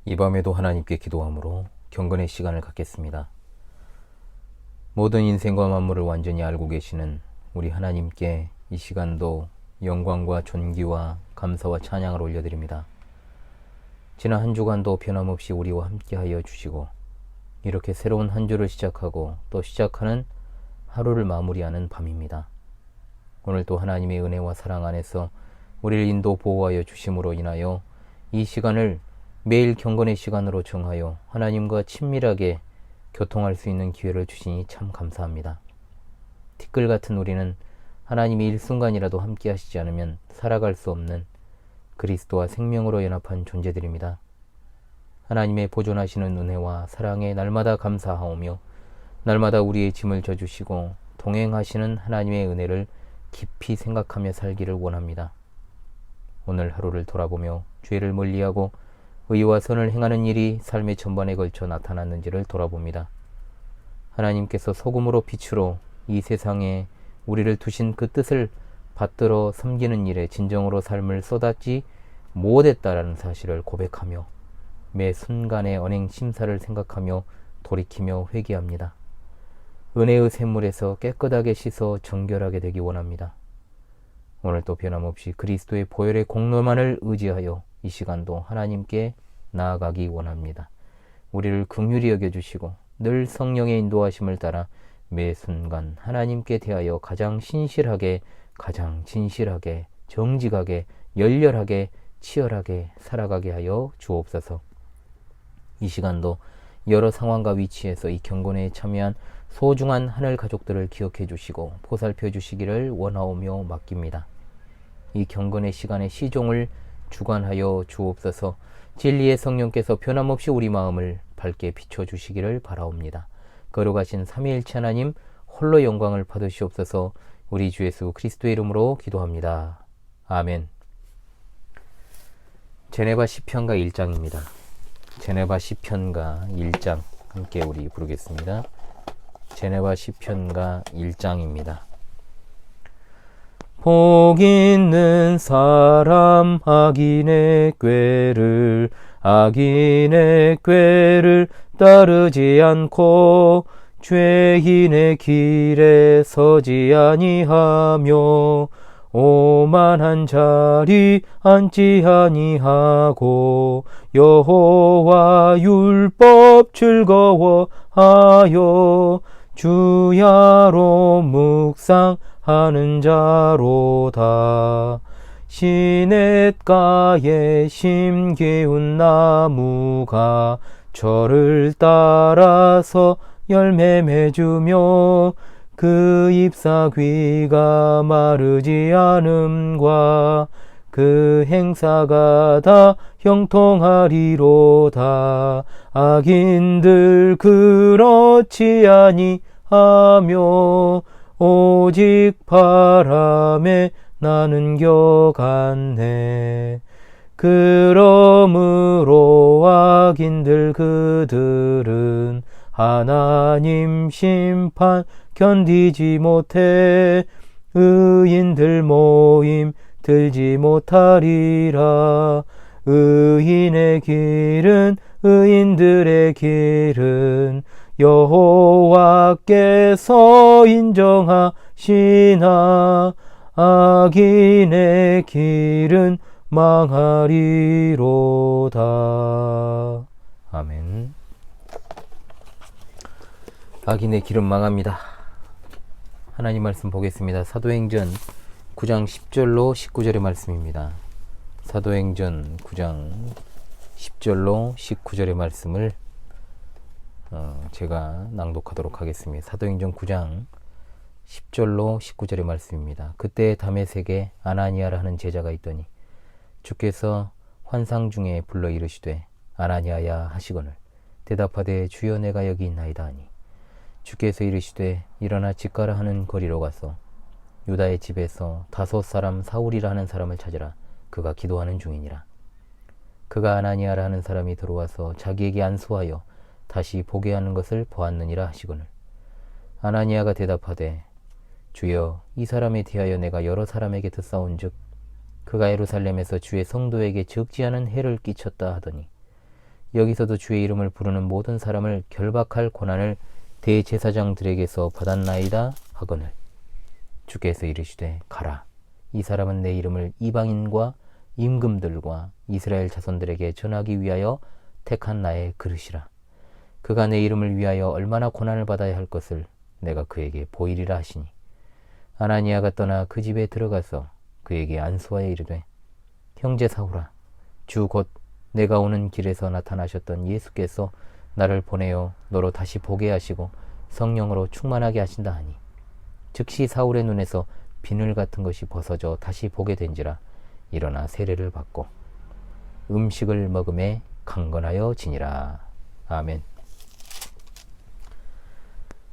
이 밤에도 하나님께 기도함으로 경건의 시간을 갖겠습니다. 모든 인생과 만물을 완전히 알고 계시는 우리 하나님께 이 시간도 영광과 존귀와 감사와 찬양을 올려드립니다. 지난 한 주간도 변함없이 우리와 함께하여 주시고 이렇게 새로운 한 주를 시작하고 또 시작하는 하루를 마무리하는 밤입니다. 오늘 또 하나님의 은혜와 사랑 안에서 우리를 인도 보호하여 주심으로 인하여 이 시간을 매일 경건의 시간으로 정하여 하나님과 친밀하게 교통할 수 있는 기회를 주시니 참 감사합니다. 티끌 같은 우리는 하나님이 일순간이라도 함께 하시지 않으면 살아갈 수 없는 그리스도와 생명으로 연합한 존재들입니다. 하나님의 보존하시는 은혜와 사랑에 날마다 감사하오며 날마다 우리의 짐을 져주시고 동행하시는 하나님의 은혜를 깊이 생각하며 살기를 원합니다. 오늘 하루를 돌아보며 죄를 멀리하고 의와 선을 행하는 일이 삶의 전반에 걸쳐 나타났는지를 돌아봅니다. 하나님께서 소금으로 빛으로 이 세상에 우리를 두신 그 뜻을 받들어 섬기는 일에 진정으로 삶을 쏟았지 못했다라는 사실을 고백하며 매 순간의 언행 심사를 생각하며 돌이키며 회개합니다. 은혜의 샘물에서 깨끗하게 씻어 정결하게 되기 원합니다. 오늘 또 변함없이 그리스도의 보혈의 공로만을 의지하여 이 시간도 하나님께 나아가기 원합니다. 우리를 긍휼히 여겨주시고 늘 성령의 인도하심을 따라 매 순간 하나님께 대하여 가장 신실하게, 가장 진실하게, 정직하게, 열렬하게, 치열하게 살아가게 하여 주옵소서. 이 시간도 여러 상황과 위치에서 이 경건에 참여한 소중한 하늘 가족들을 기억해 주시고 보살펴 주시기를 원하오며 맡깁니다. 이 경건의 시간의 시종을 주관하여 주옵소서. 진리의 성령께서 변함없이 우리 마음을 밝게 비춰주시기를 바라옵니다. 거룩하신 삼위일체 하나님 홀로 영광을 받으시옵소서. 우리 주 예수 그리스도의 이름으로 기도합니다. 아멘. 제네바 시편가 1장입니다. 제네바 시편가 1장 함께 우리 부르겠습니다. 제네바 시편가 1장입니다. 복 있는 사람 악인의 꾀를 따르지 않고 죄인의 길에 서지 아니하며 오만한 자리 앉지 아니하고 여호와 율법 즐거워하여 주야로 묵상하는 자로다. 시냇가에 심기운 나무가 저를 따라서 열매 맺으며 그 잎사귀가 마르지 않음과 그 행사가 다 형통하리로다. 악인들 그렇지 아니하며 오직 바람에 나는 겨갔네. 그러므로 악인들 그들은 하나님 심판 견디지 못해 의인들 모임 들지 못하리라. 의인의 길은 의인들의 길은 여호와께서 인정하시나 악인의 길은 망하리로다. 아멘. 악인의 길은 망합니다. 하나님 말씀 보겠습니다. 사도행전 9장 10절로 19절의 말씀입니다. 사도행전 9장 10절로 19절의 말씀을 제가 낭독하도록 하겠습니다. 사도행전 9장 10절로 19절의 말씀입니다. 그때 다메섹에 아나니아라 하는 제자가 있더니 주께서 환상 중에 불러 이르시되 아나니아야 하시거늘 대답하되 주여 내가 여기 있나이다 하니 주께서 이르시되 일어나 집가라 하는 거리로 가서 유다의 집에서 다섯 사람 사울이라 하는 사람을 찾으라. 그가 기도하는 중이니라. 그가 아나니아라 하는 사람이 들어와서 자기에게 안수하여 다시 보게 하는 것을 보았느니라 하시거늘 아나니아가 대답하되 주여 이 사람에 대하여 내가 여러 사람에게 듣사온즉 그가 예루살렘에서 주의 성도에게 적지 않은 해를 끼쳤다 하더니 여기서도 주의 이름을 부르는 모든 사람을 결박할 권한을 대제사장들에게서 받았나이다 하거늘 주께서 이르시되 가라. 이 사람은 내 이름을 이방인과 임금들과 이스라엘 자손들에게 전하기 위하여 택한 나의 그릇이라. 그가 내 이름을 위하여 얼마나 고난을 받아야 할 것을 내가 그에게 보이리라 하시니 아나니아가 떠나 그 집에 들어가서 그에게 안수하여 이르되 형제 사울아 주 곧 내가 오는 길에서 나타나셨던 예수께서 나를 보내어 너로 다시 보게 하시고 성령으로 충만하게 하신다 하니 즉시 사울의 눈에서 비늘 같은 것이 벗어져 다시 보게 된지라 일어나 세례를 받고 음식을 먹음에 강건하여 지니라. 아멘.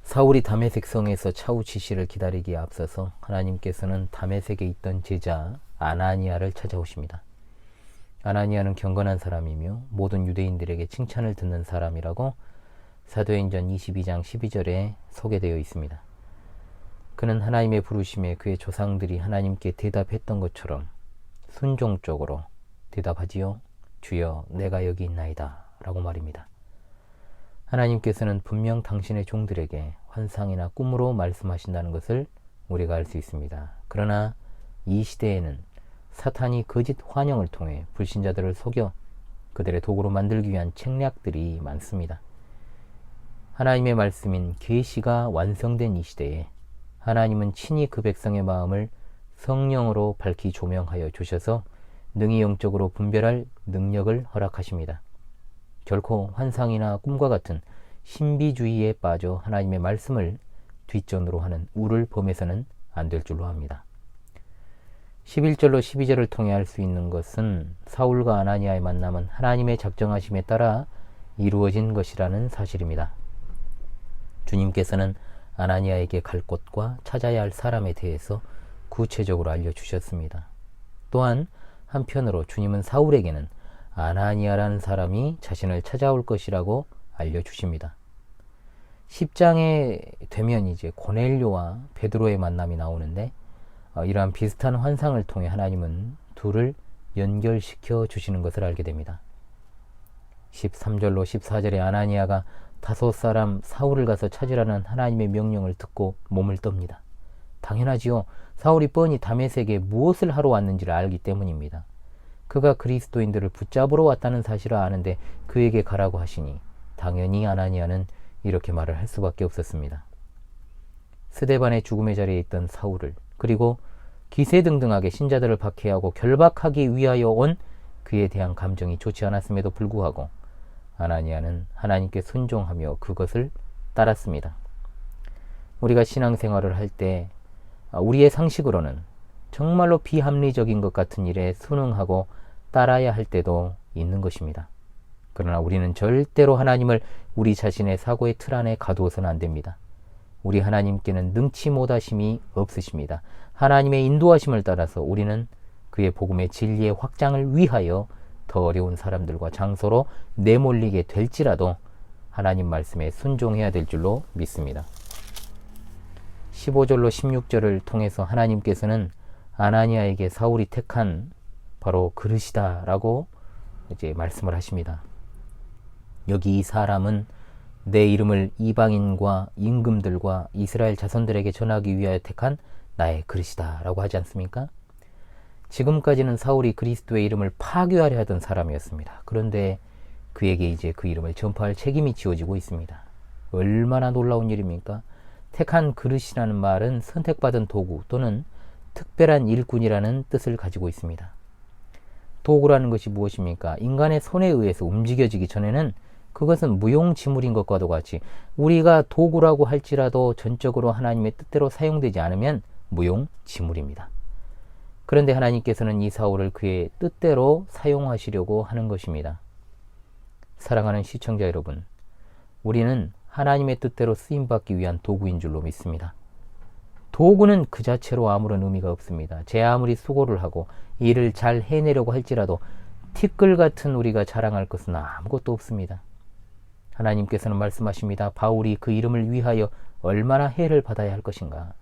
사울이 다메섹 성에서 차후 지시를 기다리기에 앞서서 하나님께서는 다메섹에 있던 제자 아나니아를 찾아오십니다. 아나니아는 경건한 사람이며 모든 유대인들에게 칭찬을 듣는 사람이라고 사도행전 22장 12절에 소개되어 있습니다. 그는 하나님의 부르심에 그의 조상들이 하나님께 대답했던 것처럼 순종적으로 대답하지요. 주여 내가 여기 있나이다 라고 말입니다. 하나님께서는 분명 당신의 종들에게 환상이나 꿈으로 말씀하신다는 것을 우리가 알 수 있습니다. 그러나 이 시대에는 사탄이 거짓 환영을 통해 불신자들을 속여 그들의 도구로 만들기 위한 책략들이 많습니다. 하나님의 말씀인 계시가 완성된 이 시대에 하나님은 친히 그 백성의 마음을 성령으로 밝히 조명하여 주셔서 능히 영적으로 분별할 능력을 허락하십니다. 결코 환상이나 꿈과 같은 신비주의에 빠져 하나님의 말씀을 뒷전으로 하는 우를 범해서는 안 될 줄로 합니다. 11절로 12절을 통해 알 수 있는 것은 사울과 아나니아의 만남은 하나님의 작정하심에 따라 이루어진 것이라는 사실입니다. 주님께서는 아나니아에게 갈 곳과 찾아야 할 사람에 대해서 구체적으로 알려주셨습니다. 또한 한편으로 주님은 사울에게는 아나니아라는 사람이 자신을 찾아올 것이라고 알려주십니다. 10장에 되면 이제 고넬료와 베드로의 만남이 나오는데 이러한 비슷한 환상을 통해 하나님은 둘을 연결시켜 주시는 것을 알게 됩니다. 13절로 14절에 아나니아가 다소 사람 사울을 가서 찾으라는 하나님의 명령을 듣고 몸을 떱니다. 당연하지요. 사울이 뻔히 다메섹에 무엇을 하러 왔는지를 알기 때문입니다. 그가 그리스도인들을 붙잡으러 왔다는 사실을 아는데 그에게 가라고 하시니 당연히 아나니아는 이렇게 말을 할 수밖에 없었습니다. 스데반의 죽음의 자리에 있던 사울을 그리고 기세등등하게 신자들을 박해하고 결박하기 위하여 온 그에 대한 감정이 좋지 않았음에도 불구하고 아나니아는 하나님께 순종하며 그것을 따랐습니다. 우리가 신앙생활을 할 때 우리의 상식으로는 정말로 비합리적인 것 같은 일에 순응하고 따라야 할 때도 있는 것입니다. 그러나 우리는 절대로 하나님을 우리 자신의 사고의 틀 안에 가두어서는 안 됩니다. 우리 하나님께는 능치 못하심이 없으십니다. 하나님의 인도하심을 따라서 우리는 그의 복음의 진리의 확장을 위하여 더 어려운 사람들과 장소로 내몰리게 될지라도 하나님 말씀에 순종해야 될 줄로 믿습니다. 15절로 16절을 통해서 하나님께서는 아나니아에게 사울이 택한 바로 그릇이다 라고 이제 말씀을 하십니다. 여기 이 사람은 내 이름을 이방인과 임금들과 이스라엘 자손들에게 전하기 위하여 택한 나의 그릇이다 라고 하지 않습니까? 지금까지는 사울이 그리스도의 이름을 파괴하려 하던 사람이었습니다. 그런데 그에게 이제 그 이름을 전파할 책임이 지어지고 있습니다. 얼마나 놀라운 일입니까? 택한 그릇이라는 말은 선택받은 도구 또는 특별한 일꾼이라는 뜻을 가지고 있습니다. 도구라는 것이 무엇입니까? 인간의 손에 의해서 움직여지기 전에는 그것은 무용지물인 것과도 같이 우리가 도구라고 할지라도 전적으로 하나님의 뜻대로 사용되지 않으면 무용지물입니다. 그런데 하나님께서는 이 사울을 그의 뜻대로 사용하시려고 하는 것입니다. 사랑하는 시청자 여러분, 우리는 하나님의 뜻대로 쓰임받기 위한 도구인 줄로 믿습니다. 도구는 그 자체로 아무런 의미가 없습니다. 제 아무리 수고를 하고 일을 잘 해내려고 할지라도 티끌 같은 우리가 자랑할 것은 아무것도 없습니다. 하나님께서는 말씀하십니다. 바울이 그 이름을 위하여 얼마나 해를 받아야 할 것인가.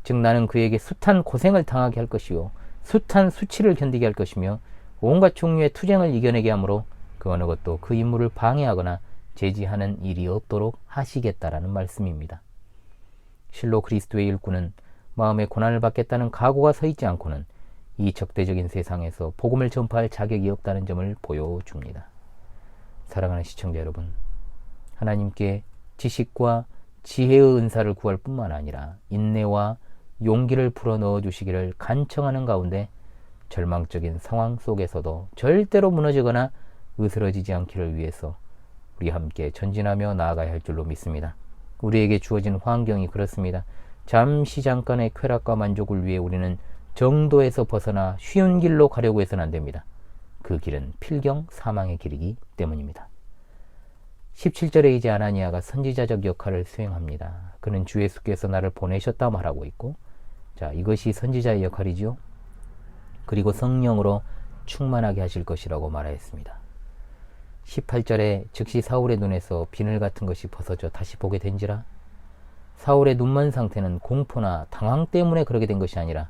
즉 나는 그에게 숱한 고생을 당하게 할 것이요 숱한 수치를 견디게 할 것이며 온갖 종류의 투쟁을 이겨내게 하므로 그 어느 것도 그 임무를 방해하거나 제지하는 일이 없도록 하시겠다라는 말씀입니다. 실로 그리스도의 일꾼은 마음의 고난을 받겠다는 각오가 서 있지 않고는 이 적대적인 세상에서 복음을 전파할 자격이 없다는 점을 보여줍니다. 사랑하는 시청자 여러분, 하나님께 지식과 지혜의 은사를 구할 뿐만 아니라 인내와 용기를 불어넣어 주시기를 간청하는 가운데 절망적인 상황 속에서도 절대로 무너지거나 으스러지지 않기를 위해서 우리 함께 전진하며 나아가야 할 줄로 믿습니다. 우리에게 주어진 환경이 그렇습니다. 잠시 잠깐의 쾌락과 만족을 위해 우리는 정도에서 벗어나 쉬운 길로 가려고 해서는 안 됩니다. 그 길은 필경 사망의 길이기 때문입니다. 17절에 이제 아나니아가 선지자적 역할을 수행합니다. 그는 주 예수께서 나를 보내셨다 말하고 있고, 자, 이것이 선지자의 역할이죠. 그리고 성령으로 충만하게 하실 것이라고 말하였습니다. 18절에 즉시 사울의 눈에서 비늘 같은 것이 벗어져 다시 보게 된지라. 사울의 눈먼 상태는 공포나 당황 때문에 그러게 된 것이 아니라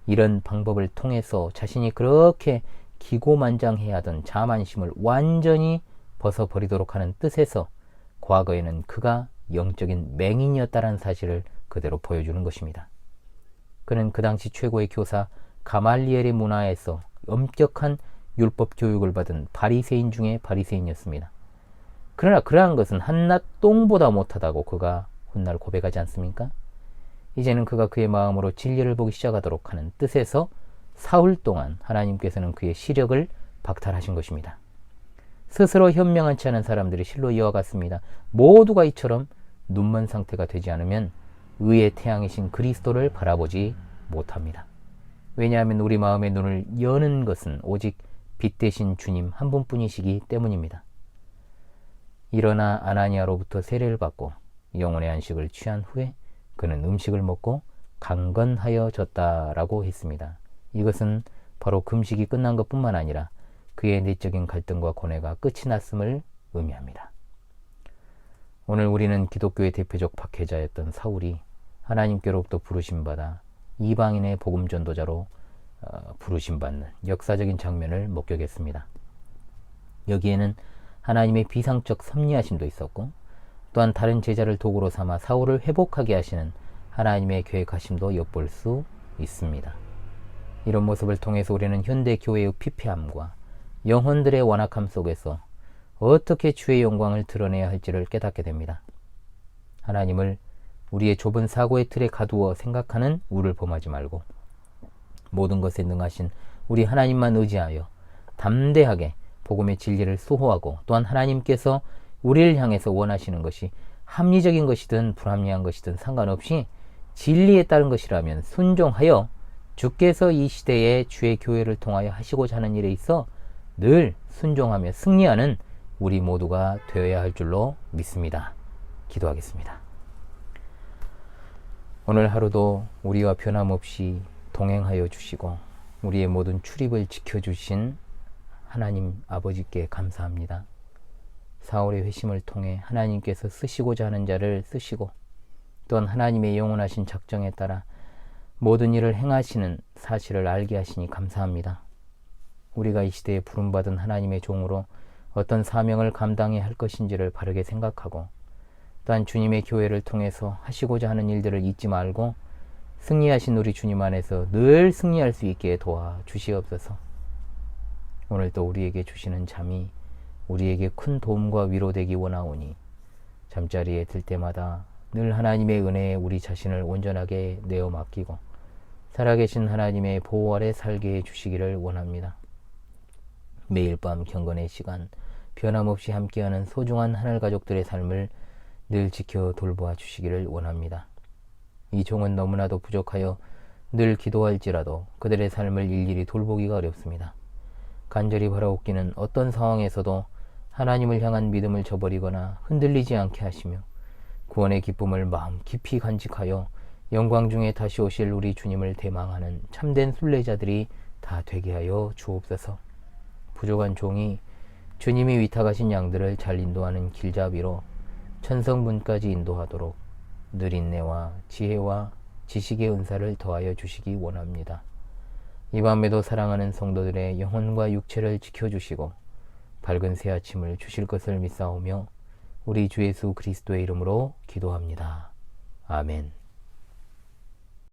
이런 방법을 통해서 자신이 그렇게 기고만장해야 하던 자만심을 완전히 벗어버리도록 하는 뜻에서 과거에는 그가 영적인 맹인이었다는 사실을 그대로 보여주는 것입니다. 그는 그 당시 최고의 교사 가말리엘의 문화에서 엄격한 율법 교육을 받은 바리새인 중에 바리새인이었습니다. 그러나 그러한 것은 한낱 똥보다 못하다고 그가 훗날 고백하지 않습니까? 이제는 그가 그의 마음으로 진리를 보기 시작하도록 하는 뜻에서 사흘 동안 하나님께서는 그의 시력을 박탈하신 것입니다. 스스로 현명하지 않은 사람들이 실로 이와 같습니다. 모두가 이처럼 눈먼 상태가 되지 않으면 의의 태양이신 그리스도를 바라보지 못합니다. 왜냐하면 우리 마음의 눈을 여는 것은 오직 빛 대신 주님 한 분뿐이시기 때문입니다. 일어나 아나니아로부터 세례를 받고 영혼의 안식을 취한 후에 그는 음식을 먹고 강건하여졌다라고 했습니다. 이것은 바로 금식이 끝난 것뿐만 아니라 그의 내적인 갈등과 고뇌가 끝이 났음을 의미합니다. 오늘 우리는 기독교의 대표적 박해자였던 사울이 하나님께로부터 부르심받아 이방인의 복음 전도자로 부르심받는 역사적인 장면을 목격했습니다. 여기에는 하나님의 비상적 섭리하심도 있었고, 또한 다른 제자를 도구로 삼아 사울을 회복하게 하시는 하나님의 계획하심도 엿볼 수 있습니다. 이런 모습을 통해서 우리는 현대 교회의 피폐함과 영혼들의 완악함 속에서 어떻게 주의 영광을 드러내야 할지를 깨닫게 됩니다. 하나님을 우리의 좁은 사고의 틀에 가두어 생각하는 우를 범하지 말고 모든 것에 능하신 우리 하나님만 의지하여 담대하게 복음의 진리를 수호하고, 또한 하나님께서 우리를 향해서 원하시는 것이 합리적인 것이든 불합리한 것이든 상관없이 진리에 따른 것이라면 순종하여 주께서 이 시대에 주의 교회를 통하여 하시고자 하는 일에 있어 늘 순종하며 승리하는 우리 모두가 되어야 할 줄로 믿습니다. 기도하겠습니다. 오늘 하루도 우리와 변함없이 동행하여 주시고 우리의 모든 출입을 지켜주신 하나님 아버지께 감사합니다. 사울의 회심을 통해 하나님께서 쓰시고자 하는 자를 쓰시고, 또한 하나님의 영원하신 작정에 따라 모든 일을 행하시는 사실을 알게 하시니 감사합니다. 우리가 이 시대에 부름받은 하나님의 종으로 어떤 사명을 감당해야 할 것인지를 바르게 생각하고, 또한 주님의 교회를 통해서 하시고자 하는 일들을 잊지 말고 승리하신 우리 주님 안에서 늘 승리할 수 있게 도와주시옵소서. 오늘도 우리에게 주시는 잠이 우리에게 큰 도움과 위로되기 원하오니 잠자리에 들 때마다 늘 하나님의 은혜에 우리 자신을 온전하게 내어 맡기고 살아계신 하나님의 보호 아래 살게 해주시기를 원합니다. 매일 밤 경건의 시간 변함없이 함께하는 소중한 하늘 가족들의 삶을 늘 지켜 돌보아 주시기를 원합니다. 이 종은 너무나도 부족하여 늘 기도할지라도 그들의 삶을 일일이 돌보기가 어렵습니다. 간절히 바라옵기는 어떤 상황에서도 하나님을 향한 믿음을 저버리거나 흔들리지 않게 하시며 구원의 기쁨을 마음 깊이 간직하여 영광 중에 다시 오실 우리 주님을 대망하는 참된 순례자들이 다 되게 하여 주옵소서. 부족한 종이 주님이 위탁하신 양들을 잘 인도하는 길잡이로 천성문까지 인도하도록 늘 인내와 지혜와 지식의 은사를 더하여 주시기 원합니다. 이 밤에도 사랑하는 성도들의 영혼과 육체를 지켜주시고 밝은 새 아침을 주실 것을 믿사오며 우리 주 예수 그리스도의 이름으로 기도합니다. 아멘.